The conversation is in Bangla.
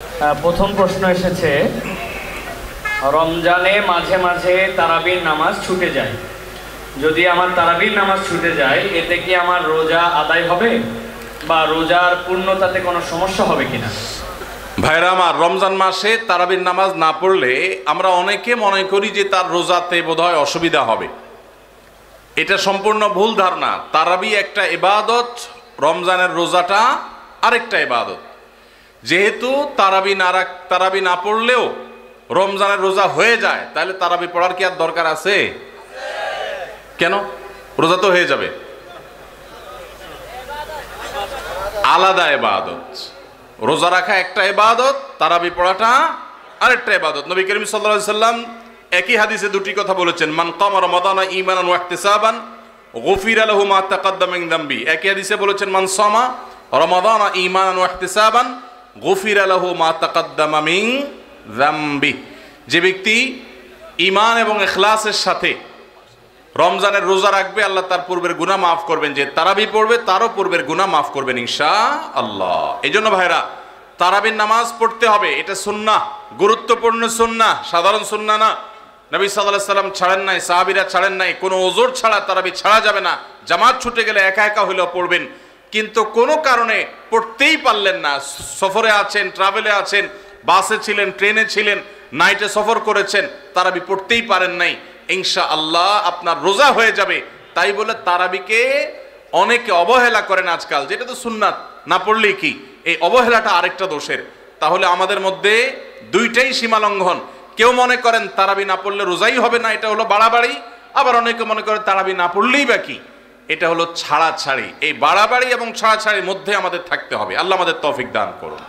প্রথম প্রশ্ন এসেছে, রমজানে মাঝে মাঝে তারাবির নামাজ ছুটে যায়। যদি আমার তারাবির নামাজ ছুটে যায়, এতে কি আমার রোজা আদায় হবে বা রোজার পূর্ণতাতে কোনো সমস্যা হবে কিনা? ভাইরা আমার, রমজান মাসে তারাবির নামাজ না পড়লে আমরা অনেকে মনে করি যে তার রোজাতে বোধহয় অসুবিধা হবে। এটা সম্পূর্ণ ভুল ধারণা। তারাবি একটা ইবাদত, রমজানের রোজাটা আরেকটা ইবাদত। যেহেতু তারাবি না পড়লেও রমজানের রোজা হয়ে যায়, তাহলে তারাবি পড়ার কি আর দরকার আছে? কেন? রোজা তো হয়ে যাবে। আলাদা ইবাদত। রোজা রাখা একটা ইবাদত, তারাবি পড়াটা আরেকটা ইবাদত। নবী করিম সাল্লাল্লাহু আলাইহি সাল্লাম একই হাদিসে দুটি কথা বলেছেন, মান কামা রমাদানা ঈমানান ওয়া ইহতিসাবান গুফিরা লাহু মা তাকাদ্দামা মিন যামবি। একই হাদিসে বলেছেন, মান সামা রমাদানা ঈমানান ওয়া ইহতিসাবান গুফিরা লাহু মা তাকাদ্দামা মিন যামবি। যে ব্যক্তি ঈমান এবং ইখলাসের সাথে রমজানের রোজা রাখবে, আল্লাহ তার পূর্বের গুনাহ মাফ করবেন। যে তারাবি পড়বে তারও পূর্বের গুনাহ মাফ করবেন ইনশাআল্লাহ। এই জন্য ভাইরা, তারাবির নামাজ পড়তে হবে। এটা সুন্নাহ, গুরুত্বপূর্ণ সুন্নাহ, সাধারণ সুন্নাহ না। নবী সাল্লাল্লাহু আলাইহি সাল্লাম ছাড়েন নাই, সাহাবীরা ছাড়েন নাই। কোনো ওযর ছাড়া তারাবি ছাড়া যাবে না। জামাত ছুটে গেলে একা একা হলেও পড়বেন, কিন্তু কোনো কারণে পড়তেই পারলেন না, সফরে আছেন, ট্রাভেলে আছেন, বাসে ছিলেন, ট্রেনে ছিলেন, নাইটে সফর করেছেন, তারাবি পড়তেই পারেন নাই, ইনশাআল্লাহ আপনার রোজা হয়ে যাবে। তাই বলে তারাবিকে অনেকে অবহেলা করেন আজকাল, যেটা তো সুন্নাত, না পড়লেই কি। এই অবহেলাটা আরেকটা দোষের। তাহলে আমাদের মধ্যে দুইটাই সীমা লঙ্ঘন। কেউ মনে করেন তারাবি না পড়লে রোজাই হবে না, এটা হলো বাড়াবাড়ি। আবার অনেকে মনে করে তারাবি না পড়লেই বা কি, এটা হলো ছাড়াছাড়ি। এই বাড়াবাড়ি এবং ছাড়াছাড়ির মধ্যে আমাদের থাকতে হবে। আল্লাহ আমাদের তৌফিক দান করুন।